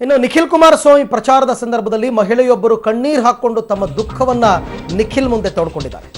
ಇನ್ನು ನಿಖಿಲ್ ಕುಮಾರಸ್ವಾಮಿ ಪ್ರಚಾರದ ಸಂದರ್ಭದಲ್ಲಿ ಮಹಿಳೆಯೊಬ್ಬರು ಕಣ್ಣೀರು ಹಾಕಿಕೊಂಡು ತಮ್ಮ ದುಃಖವನ್ನ ನಿಖಿಲ್ ಮುಂದೆ ತೋಡ್ಕೊಂಡಿದ್ದಾರೆ.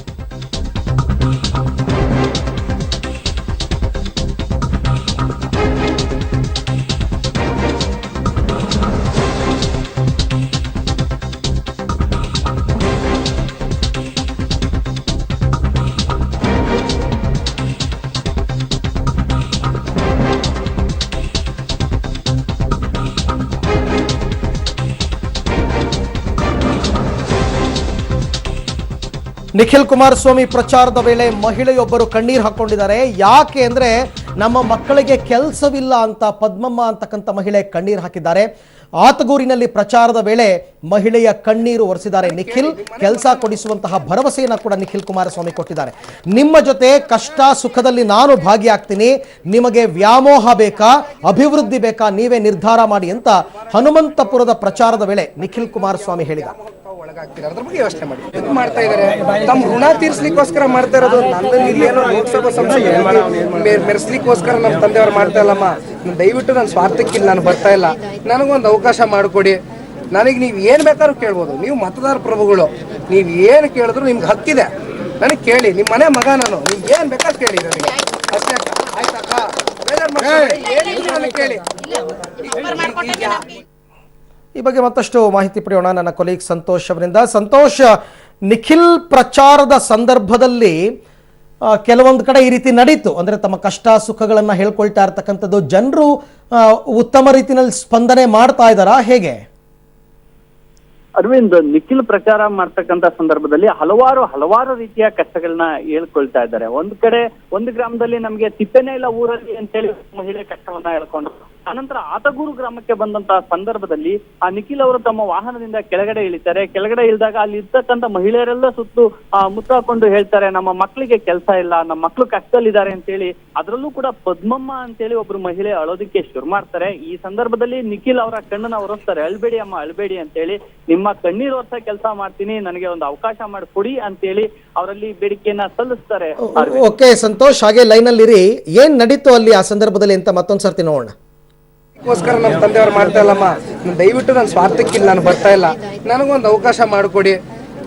ನಿಖಿಲ್ ಕುಮಾರಸ್ವಾಮಿ ಪ್ರಚಾರದ ವೇಳೆ ಮಹಿಳೆಯೊಬ್ಬರು ಕಣ್ಣೀರು ಹಾಕೊಂಡಿದ್ದಾರೆ. ಯಾಕೆ ಅಂದ್ರೆ ನಮ್ಮ ಮಕ್ಕಳಿಗೆ ಕೆಲಸವಿಲ್ಲ ಅಂತ ಪದ್ಮಮ್ಮ ಅಂತಕ್ಕಂಥ ಮಹಿಳೆ ಕಣ್ಣೀರು ಹಾಕಿದ್ದಾರೆ. ಆತಗೂರಿನಲ್ಲಿ ಪ್ರಚಾರದ ವೇಳೆ ಮಹಿಳೆಯ ಕಣ್ಣೀರು ಒರೆಸಿದ್ದಾರೆ. ನಿಖಿಲ್ ಕೆಲಸ ಕೊಡಿಸುವಂತಹ ಭರವಸೆಯನ್ನು ಕೂಡ ನಿಖಿಲ್ ಕುಮಾರಸ್ವಾಮಿ ಕೊಟ್ಟಿದ್ದಾರೆ. ನಿಮ್ಮ ಜೊತೆ ಕಷ್ಟ ಸುಖದಲ್ಲಿ ನಾನು ಭಾಗಿಯಾಗ್ತೀನಿ, ನಿಮಗೆ ವ್ಯಾಮೋಹ ಬೇಕಾ ಅಭಿವೃದ್ಧಿ ಬೇಕಾ ನೀವೇ ನಿರ್ಧಾರ ಮಾಡಿ ಅಂತ ಹನುಮಂತಪುರದ ಪ್ರಚಾರದ ವೇಳೆ ನಿಖಿಲ್ ಕುಮಾರಸ್ವಾಮಿ ಹೇಳಿದ್ದಾರೆ. ಅದ್ರ ಬಗ್ಗೆ ಯೋಚನೆ ಮಾಡಿ ಮಾಡ್ತಾ ಇದಾರೆ. ತಮ್ಮ ಋಣ ತೀರ್ಸ್ಲಿಕ್ಕೋಸ್ಕರ ಮಾಡ್ತಾ ಇರೋದು. ನನ್ನ ಏನೋ ಲೋಕಸಭಾ ಸಂಸದೆ ಮೆರೆಸ್ಲಿಕ್ಕೋಸ್ಕರ ನಮ್ಮ ತಂದೆಯವ್ರು ಮಾಡ್ತಾ ಇಲ್ಲಮ್ಮ. ದಯವಿಟ್ಟು ನನ್ನ ಸ್ವಾರ್ಥಕ್ಕಿಲ್ಲ, ನಾನು ಬರ್ತಾ ಇಲ್ಲ, ನನಗೊಂದು ಅವಕಾಶ ಮಾಡಿಕೊಡಿ. ನನಗೆ ನೀವು ಏನ್ ಬೇಕಾದ್ರೂ ಕೇಳ್ಬೋದು. ನೀವು ಮತದಾರ ಪ್ರಭುಗಳು, ನೀವು ಏನು ಕೇಳಿದ್ರು ನಿಮ್ಗೆ ಹಕ್ಕಿದೆ. ನನಗೆ ಕೇಳಿ, ನಿಮ್ಮ ಮನೆ ಮಗ ನಾನು, ನಿಮ್ಗೆ ಏನ್ ಬೇಕಾದ್ರೂ ಕೇಳಿ ನನಗೆ ಅಷ್ಟೇ. ಆಯ್ತಕ್ಕ, ಕೇಳಿ. ಈ ಬಗ್ಗೆ ಮತ್ತಷ್ಟು ಮಾಹಿತಿ ಪಡೆಯೋಣ ನನ್ನ ಕೊಲೀಗ್ ಸಂತೋಷ್ ಅವರಿಂದ. ಸಂತೋಷ್, ನಿಖಿಲ್ ಪ್ರಚಾರದ ಸಂದರ್ಭದಲ್ಲಿ ಕೆಲವೊಂದು ಕಡೆ ಈ ರೀತಿ ನಡೀತು, ಅಂದ್ರೆ ತಮ್ಮ ಕಷ್ಟ ಸುಖಗಳನ್ನ ಹೇಳ್ಕೊಳ್ತಾ ಇರ್ತಕ್ಕಂಥದ್ದು, ಜನರು ಉತ್ತಮ ರೀತಿಯಲ್ಲಿ ಸ್ಪಂದನೆ ಮಾಡ್ತಾ ಇದ್ದಾರಾ ಹೇಗೆ? ಅರವಿಂದ್, ನಿಖಿಲ್ ಪ್ರಚಾರ ಮಾಡ್ತಕ್ಕಂತ ಸಂದರ್ಭದಲ್ಲಿ ಹಲವಾರು ರೀತಿಯ ಕಷ್ಟಗಳನ್ನ ಹೇಳ್ಕೊಳ್ತಾ ಇದ್ದಾರೆ. ಒಂದು ಗ್ರಾಮದಲ್ಲಿ ನಮ್ಗೆ ತಿಪ್ಪೆನೇ ಇಲ್ಲ ಊರಲ್ಲಿ ಅಂತೇಳಿ ಮಹಿಳೆ ಕಷ್ಟವನ್ನ ಹೇಳ್ಕೊಂಡ್ರು. ಅನಂತರ ಆತಗೂರು ಗ್ರಾಮಕ್ಕೆ ಬಂದಂತಹ ಸಂದರ್ಭದಲ್ಲಿ ಆ ನಿಖಿಲ್ ಅವರು ತಮ್ಮ ವಾಹನದಿಂದ ಕೆಳಗಡೆ ಇಳಿತಾರೆ. ಕೆಳಗಡೆ ಇಳಿದಾಗ ಅಲ್ಲಿ ಇರ್ತಕ್ಕಂಥ ಮಹಿಳೆಯರೆಲ್ಲ ಸುತ್ತು ಮುತ್ತಾಕೊಂಡು ಹೇಳ್ತಾರೆ, ನಮ್ಮ ಮಕ್ಕಳಿಗೆ ಕೆಲಸ ಇಲ್ಲ, ನಮ್ಮ ಮಕ್ಕಳು ಕಷ್ಟದಲ್ಲಿದ್ದಾರೆ ಅಂತೇಳಿ. ಅದರಲ್ಲೂ ಕೂಡ ಪದ್ಮಮ್ಮ ಅಂತೇಳಿ ಒಬ್ರು ಮಹಿಳೆ ಅಳೋದಕ್ಕೆ ಶುರು ಮಾಡ್ತಾರೆ. ಈ ಸಂದರ್ಭದಲ್ಲಿ ನಿಖಿಲ್ ಅವರ ಕಣ್ಣನ್ನ ಒರೆಸ್ತಾರೆ. ಅಳ್ಬೇಡಿ ಅಮ್ಮ, ಅಳ್ಬೇಡಿ ಅಂತೇಳಿ, ನಿಮ್ಮ ಕಣ್ಣೀರು ವರ್ಷ ಕೆಲಸ ಮಾಡ್ತೀನಿ, ನನಗೆ ಒಂದು ಅವಕಾಶ ಮಾಡಿಕೊಡಿ ಅಂತೇಳಿ ಅವರಲ್ಲಿ ಬೇಡಿಕೆಯನ್ನ ಸಲ್ಲಿಸ್ತಾರೆ. ಓಕೆ ಸಂತೋಷ್, ಹಾಗೆ ಲೈನ್ ಅಲ್ಲಿ ಇರಿ. ಏನ್ ನಡೀತು ಅಲ್ಲಿ ಆ ಸಂದರ್ಭದಲ್ಲಿ ಅಂತ ಮತ್ತೊಂದ್ಸರ್ತಿ ನೋಡೋಣ. ಗೋಸ್ಕರ ನಮ್ಮ ತಂದೆಯವ್ರು ಮಾಡ್ತಾ ಇಲ್ಲಮ್ಮ. ದಯವಿಟ್ಟು ನನ್ನ ಸ್ವಾರ್ಥಕ್ಕಿಲ್ಲ, ನಾನು ಬರ್ತಾ ಇಲ್ಲ, ನನಗೊಂದು ಅವಕಾಶ ಮಾಡಿಕೊಡಿ.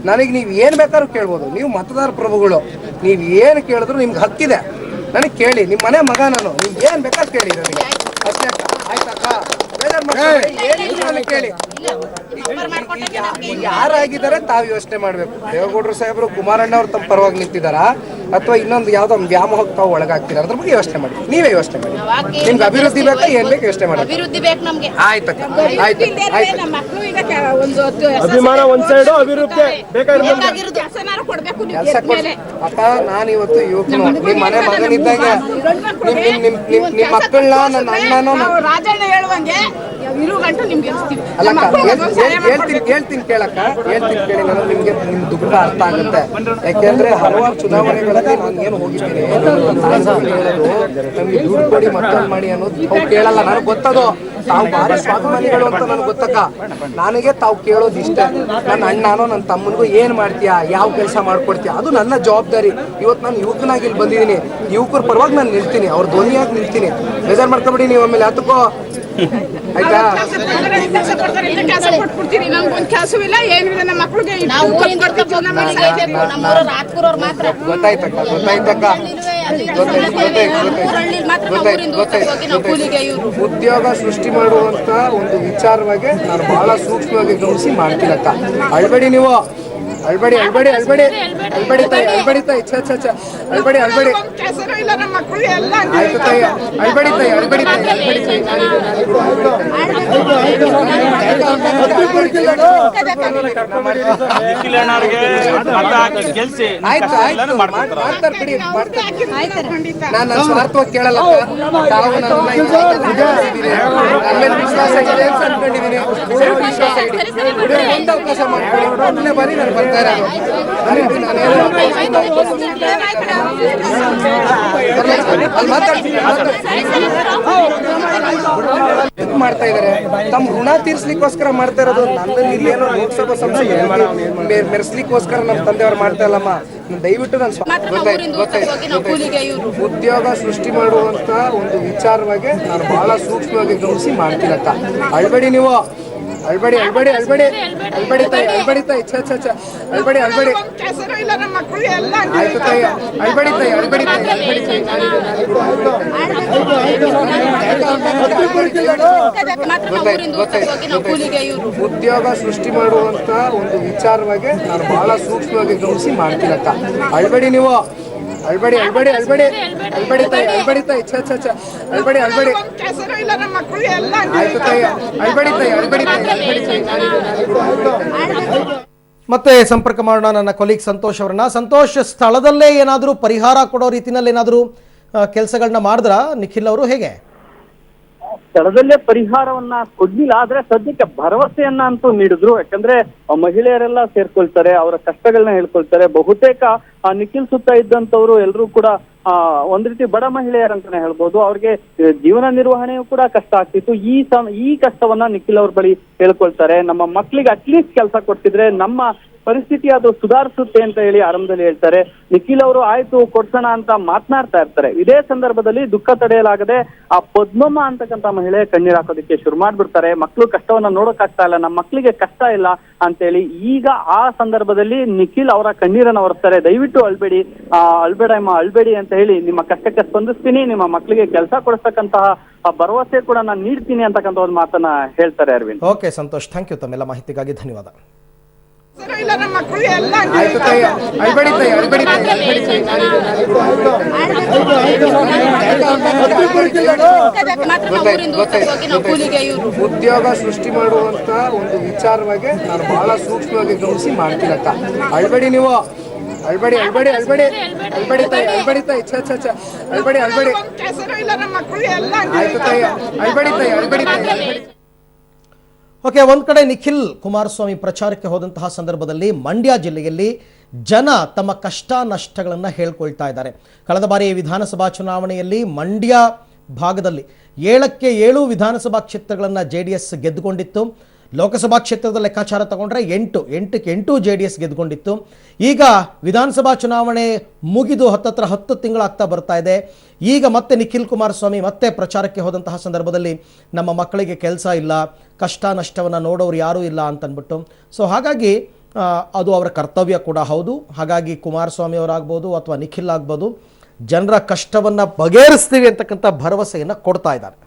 ನನಗೆ ನೀವು ಏನ್ ಬೇಕಾದ್ರೂ ಕೇಳ್ಬೋದು. ನೀವು ಮತದಾರ ಪ್ರಭುಗಳು, ನೀವು ಏನು ಕೇಳಿದ್ರು ನಿಮ್ಗೆ ಹಕ್ಕಿದೆ. ನನಗೆ ಕೇಳಿ, ನಿಮ್ಮ ಮನೆ ಮಗ ನಾನು, ನಿಮ್ಗೆ ಏನ್ ಬೇಕಾದ್ರೂ ಕೇಳಿ ನನಗೆ ಅಷ್ಟೇ. ಆಯ್ತಕ್ಕ, ಕೇಳಿ. ಯಾರಾಗಿದ್ದಾರೆ ತಾವು ಯೋಚನೆ ಮಾಡ್ಬೇಕು. ದೇವೇಗೌಡರು ಸಾಹೇಬರು ಕುಮಾರಣ್ಣ ಅವ್ರು ತಮ್ಮ ಪರವಾಗಿ ನಿಂತಿದಾರಾ ಅಥವಾ ಇನ್ನೊಂದು ಯಾವ್ದೋ ಒಂದು ವ್ಯಾಮೋಹಕ್ಕೆ ತಾವು ಒಳಗಾಗ್ತೀರಾ? ಅದ್ರ ಬಗ್ಗೆ ಯೋಚನೆ ಮಾಡಿ, ನೀವೇ ಯೋಚನೆ ಮಾಡಿ. ನಿಮ್ಗೆ ಅಭಿವೃದ್ಧಿ ಬೇಕಾ ಏನ್ ಬೇಕು ಯೋಚನೆ ಮಾಡಿ. ಆಯ್ತಕ್ಕ, ಆಯ್ತು. ಅಭಿಮಾನ ಒಂದ್ ಸೈಡು, ಅಭಿವೃದ್ಧಿ ಕೆಲಸ ಕೊಡಿ ಅಕ್ಕ. ನಾನು ಇವತ್ತು ಯುವಕನು, ನಿಮ್ ಮನೆ ಮಗನಿದ್ದಾಗ ನಿಮ್ ಮಕ್ಕಳನ್ನ ನನ್ನ ಅಣ್ಣನೋ ಹೇಳ್ತೀನಿ ಕೇಳಕ್ಕ, ಹೇಳ್ತೀನಿ ಕೇಳಿ. ನಾನು ನಿಮ್ಗೆ ನಿಮ್ ದುಃಖ ಅರ್ಥ ಆಗುತ್ತೆ. ಯಾಕೆಂದ್ರೆ ಹಲವಾರು ಚುನಾವಣೆಗಳಲ್ಲಿ ನಾನು ಏನು ಹೋಗಿದ್ದೀನಿ, ನಮ್ಗೆ ದುಡ್ಡು ಕೊಡಿ ಮತ್ತೊಂದು ಮಾಡಿ ಅನ್ನೋದು ತಾವು ಕೇಳಲ್ಲ. ನನಗೆ ಗೊತ್ತದು, ತಾವು ಭಾರಿ ಸ್ವಾಭಿಮಾನಿಗಳು ಅಂತ ನನಗೆ ಗೊತ್ತಕ್ಕ. ನನಗೆ ತಾವು ಕೇಳೋದು ಇಷ್ಟ, ನನ್ನ ಅಣ್ಣನೋ ನನ್ನ ತಮ್ಮನಿಗೂ ಏನ್ ಮಾಡ್ತೀಯಾ, ಯಾವ ಕೆಲಸ ಮಾಡ್ಕೊಡ್ತೀಯಾ, ಅದು ನನ್ನ ಜವಾಬ್ದಾರಿ. ಇವತ್ತು ನಾನು ಯುವಕನಾಗಿ ಇಲ್ಲಿ ಬಂದಿದ್ದೀನಿ, ಯುವಕರ ಪರವಾಗಿ ನಾನು ನಿಲ್ತೀನಿ, ಅವ್ರ ಧ್ವನಿಯಾಗಿ ನಿಲ್ತೀನಿ. ಬೇಜಾರು ಮಾಡ್ಕೊಬಿಡಿ ನೀವು ಆಮೇಲೆ ಹತ್ತಕ್ಕೋ, ಆಯ್ತಾ? ಉದ್ಯೋಗ ಸೃಷ್ಟಿ ಮಾಡುವಂತ ಒಂದು ವಿಚಾರವಾಗಿ ನಾನು ಬಹಳ ಸೂಕ್ಷ್ಮವಾಗಿ ಗಮನಿಸಿ ಮಾಡ್ತೀನಕ್ಕ. ಅಳ್ಬೇಡಿ ನೀವು, ಅಳ್ಬೇಡಿ ಅಳ್ಬೇಡಿ ಅಳ್ಬೇಡಿ ಅಳ್ಬೇಡಿ ತಾಯಿ, ಅಳ್ಬೇಡಿ ತಾಯಿ, ಛ ಛ ಛ ಅಳ್ಬೇಡಿ ಅಳ್ಬೇಡಿ. ಆಯ್ತು ತಾಯಿ, ಅಳ್ಬೇಡಿ ತಾಯಿ, ಅಳ್ಬೇಡಿ ತಾಯಿ, ಅಳ್ಬೇಡಿ ತಾಯಿ. ಆಯ್ತು ಆಯ್ತು, ಮಾಡ್ತಾರೆ ಬಿಡಿ, ನಾನು ನನ್ನ ಸ್ವಾರ್ಥವಾಗಿ ಕೇಳಲ್ಲ. ತಾವು ನನ್ನ ಮೇಲೆ ವಿಶ್ವಾಸ ಇದೆ ಅಂತ ಅನ್ಕೊಂಡಿದ್ದೀನಿ, ವಿಶ್ವಾಸ ಇದೆ. ಒಂದು ಅವಕಾಶ ಮಾಡ್ಕೊಳ್ಳಿ, ಬರೀ ನಾನು ಬರ್ತಾ ಇರೋದು. ಮಾಡ್ತಾ ಇದಾರೆ. ತಮ್ಮ ಋಣ ತೀರ್ಸ್ಲಿಕ್ಕೋಸ್ಕರ ಮಾಡ್ತಾ ಇರೋದು. ನನ್ನ ಏನೋ ಲೋಕಸಭಾ ಸಂಸದೆ ಮೆರೆಸ್ಲಿಕ್ಕೋಸ್ಕರ ನಮ್ಮ ತಂದೆಯವ್ರು ಮಾಡ್ತಾ ಇಲ್ಲಮ್ಮ. ದಯವಿಟ್ಟು ಉದ್ಯೋಗ ಸೃಷ್ಟಿ ಮಾಡುವಂತ ಒಂದು ವಿಚಾರವಾಗಿ ನಾನು ಬಹಳ ಸೂಕ್ಷ್ಮವಾಗಿ ಗಮನಿಸಿ ಮಾಡ್ತೀನಕ್ಕ. ಅಳ್ಬೇಡಿ ನೀವು, ಅಳ್ಬೇಡಿ ಅಳ್ಬೇಡಿ ಅಳ್ಬೇಡಿ ಅಳ್ಬೇಡಿ ತಾಯಿ, ಅಳ್ಬೇಡಿ ತಾಯಿ, ಛ ಛ ಛ ಅಳ್ಬೇಡಿ ಅಳ್ಬೇಡಿ. ಆಯ್ತು ತಾಯಿ, ಅಳ್ಬೇಡಿ ತಾಯಿ, ಅಳ್ಬೇಡಿ ತಾಯಿ, ಅಳ್ಬೇಡಿ ತಾಯಿ. ಉದ್ಯೋಗ ಸೃಷ್ಟಿ ಮಾಡುವಂತ ಒಂದು ವಿಚಾರವಾಗಿ ನಾನು ಬಹಳ ಸೂಕ್ಷ್ಮವಾಗಿ ಗಮನಿಸಿ ಮಾಡ್ತೀನಕ್ಕ. ಅಳ್ಬೇಡಿ ನೀವು, ಅಳ್ಬೇಡಿ ಅಳ್ಬೇಡಿ ಅಳ್ಬೇಡಿ ಅಳ್ಬೇಡಿ ತಾಯಿ, ಅಳ್ಬೇಡಿ ತಾಯಿ, ಛ ಛ ಛ ಅಳ್ಬೇಡಿ ಅಳ್ಬೇಡಿ. ಆಯ್ತು ತಾಯಿ, ಅಳ್ಬೇಡಿ ತಾಯಿ, ಅಳ್ಬೇಡಿ ತಾಯಿ, ಅಳ್ಬೇಡಿ ತಾಯಿ. ಮತ್ತೆ ಸಂಪರ್ಕ ಮಾಡೋಣ ನನ್ನ ಕೊಲೀಗ್ ಸಂತೋಷ್ ಅವರನ್ನ. ಸಂತೋಷ್, ಸ್ಥಳದಲ್ಲೇ ಏನಾದರೂ ಪರಿಹಾರ ಕೊಡೋ ರೀತಿನಲ್ಲಿ ಏನಾದರೂ ಕೆಲಸಗಳನ್ನ ಮಾಡಿದ್ರ ನಿಖಿಲ್ ಅವರು? ಹೇಗೆ ಸ್ಥಳದಲ್ಲೇ ಪರಿಹಾರವನ್ನ ಕೊಡ್ಲಿಲ್ಲ, ಆದ್ರೆ ಸದ್ಯಕ್ಕೆ ಭರವಸೆಯನ್ನ ಅಂತೂ ನೀಡಿದ್ರು. ಯಾಕಂದ್ರೆ ಮಹಿಳೆಯರೆಲ್ಲ ಸೇರ್ಕೊಳ್ತಾರೆ, ಅವರ ಕಷ್ಟಗಳನ್ನ ಹೇಳ್ಕೊಳ್ತಾರೆ. ಬಹುತೇಕ ನಿಖಿಲ್ ಸುತ್ತ ಇದ್ದಂತವ್ರು ಎಲ್ಲರೂ ಕೂಡ ಒಂದ್ ರೀತಿ ಬಡ ಮಹಿಳೆಯರಂತಾನೆ ಹೇಳ್ಬೋದು. ಅವ್ರಿಗೆ ಜೀವನ ನಿರ್ವಹಣೆಯೂ ಕೂಡ ಕಷ್ಟ ಆಗ್ತಿತ್ತು. ಈ ಕಷ್ಟವನ್ನ ನಿಖಿಲ್ ಅವ್ರ ಬಳಿ ಹೇಳ್ಕೊಳ್ತಾರೆ. ನಮ್ಮ ಮಕ್ಳಿಗೆ ಅಟ್ಲೀಸ್ಟ್ ಕೆಲಸ ಕೊಡ್ತಿದ್ರೆ ನಮ್ಮ ಪರಿಸ್ಥಿತಿ ಅದು ಸುಧಾರಿಸುತ್ತೆ ಅಂತ ಹೇಳಿ ಆರಂಭದಲ್ಲಿ ಹೇಳ್ತಾರೆ. ನಿಖಿಲ್ ಅವರು ಆಯ್ತು ಕೊಡ್ಸೋಣ ಅಂತ ಮಾತನಾಡ್ತಾ ಇರ್ತಾರೆ. ಇದೇ ಸಂದರ್ಭದಲ್ಲಿ ದುಃಖ ತಡೆಯಲಾಗದೆ ಆ ಪದ್ಮಮ್ಮ ಅಂತಕ್ಕಂಥ ಮಹಿಳೆ ಕಣ್ಣೀರ್ ಹಾಕೋದಕ್ಕೆ ಶುರು ಮಾಡ್ಬಿಡ್ತಾರೆ. ಮಕ್ಳು ಕಷ್ಟವನ್ನ ನೋಡೋಕ್ಕಾಗ್ತಾ ಇಲ್ಲ, ನಮ್ಮ ಮಕ್ಳಿಗೆ ಕಷ್ಟ ಇಲ್ಲ ಅಂತೇಳಿ. ಈಗ ಆ ಸಂದರ್ಭದಲ್ಲಿ ನಿಖಿಲ್ ಅವರ ಕಣ್ಣೀರನ್ನ ಒರೆಸ್ತಾರೆ. ದಯವಿಟ್ಟು ಅಳ್ಬೇಡಿ, ಅಳ್ಬೇಡಮ್ಮ ಅಳ್ಬೇಡಿ ಅಂತ ಹೇಳಿ, ನಿಮ್ಮ ಕಷ್ಟಕ್ಕೆ ಸ್ಪಂದಿಸ್ತೀನಿ, ನಿಮ್ಮ ಮಕ್ಕಳಿಗೆ ಕೆಲಸ ಕೊಡಿಸ್ತಕ್ಕಂತಹ ಭರವಸೆ ಕೂಡ ನಾನು ನೀಡ್ತೀನಿ ಅಂತಕ್ಕಂಥ ಒಂದು ಮಾತನ್ನ ಹೇಳ್ತಾರೆ. Arvind. Okay Santosh, thank you. ತಮ್ಮೆಲ್ಲ ಮಾಹಿತಿಗಾಗಿ ಧನ್ಯವಾದ. ಆಯ್ತು ತಾಯಿ, ಅಳ್ಬೇಡಿ ತಾಯಿ, ಅಳ್ಬೇಡಿ ತಾಯಿ, ಅಳ್ಬೇಡಿ ತಾಯಿ. ಉದ್ಯೋಗ ಸೃಷ್ಟಿ ಮಾಡುವಂತ ಒಂದು ವಿಚಾರವಾಗಿ ನಾನು ಬಹಳ ಸೂಕ್ಷ್ಮವಾಗಿ ಗಮನಿಸಿ ಮಾಡ್ತೀನಕ್ಕ. ಅಳ್ಬೇಡಿ ನೀವು, ಅಳ್ಬೇಡಿ ಅಳ್ಬೇಡಿ ಅಳ್ಬೇಡಿ ಅಳ್ಬೇಡಿ ತಾಯಿ, ಅಳ್ಬೇಡಿ ತಾಯಿ, ಛ ಛ ಛ ಅಳ್ಬೇಡಿ ಅಳ್ಬೇಡಿ. ಆಯ್ತು ತಾಯಿ, ಅಳ್ಬೇಡಿ ತಾಯಿ, ಅಳ್ಬೇಡಿ ತಾಯಿ, ಅಳ್ಬೇಡಿ. ಓಕೆ, ಒಂದ್ ಕಡೆ ನಿಖಿಲ್ ಕುಮಾರಸ್ವಾಮಿ ಪ್ರಚಾರಕ್ಕೆ ಹೋದಂತಹ ಸಂದರ್ಭದಲ್ಲಿ ಮಂಡ್ಯ ಜಿಲ್ಲೆಯಲ್ಲಿ ಜನ ತಮ್ಮ ಕಷ್ಟ ನಷ್ಟಗಳನ್ನು ಹೇಳ್ಕೊಳ್ತಾ ಇದ್ದಾರೆ. ಕಳೆದ ಬಾರಿ ವಿಧಾನಸಭಾ ಚುನಾವಣೆಯಲ್ಲಿ ಮಂಡ್ಯ ಭಾಗದಲ್ಲಿ 7ಕ್ಕೆ 7 ವಿಧಾನಸಭಾ ಕ್ಷೇತ್ರಗಳನ್ನು JDS ಗೆದ್ದುಕೊಂಡಿತ್ತು. ಲೋಕಸಭಾ ಕ್ಷೇತ್ರದ ಲೆಕ್ಕಾಚಾರ ತಗೊಂಡ್ರೆ 8ಕ್ಕೆ 8 JDS ಗೆದ್ದುಕೊಂಡಿತ್ತು. ಈಗ ವಿಧಾನಸಭಾ ಚುನಾವಣೆ ಮುಗಿದು 10 ತಿಂಗಳಾಗ್ತಾ ಬರ್ತಾ ಇದೆ. ಈಗ ಮತ್ತೆ ನಿಖಿಲ್ ಕುಮಾರಸ್ವಾಮಿ ಮತ್ತೆ ಪ್ರಚಾರಕ್ಕೆ ಹೋದಂತಹ ಸಂದರ್ಭದಲ್ಲಿ ನಮ್ಮ ಮಕ್ಕಳಿಗೆ ಕೆಲಸ ಇಲ್ಲ, ಕಷ್ಟ ನಷ್ಟವನ್ನು ನೋಡೋರು ಯಾರೂ ಇಲ್ಲ ಅಂತಂದ್ಬಿಟ್ಟು. ಸೊ ಹಾಗಾಗಿ ಅದು ಅವರ ಕರ್ತವ್ಯ ಕೂಡ ಹೌದು. ಹಾಗಾಗಿ ಕುಮಾರಸ್ವಾಮಿ ಅವರಾಗ್ಬೋದು ಅಥವಾ ನಿಖಿಲ್ ಆಗ್ಬೋದು, ಜನರ ಕಷ್ಟವನ್ನು ಬಗೆಹರಿಸ್ತೀವಿ ಅಂತಕ್ಕಂಥ ಭರವಸೆಯನ್ನು ಕೊಡ್ತಾ ಇದ್ದಾರೆ.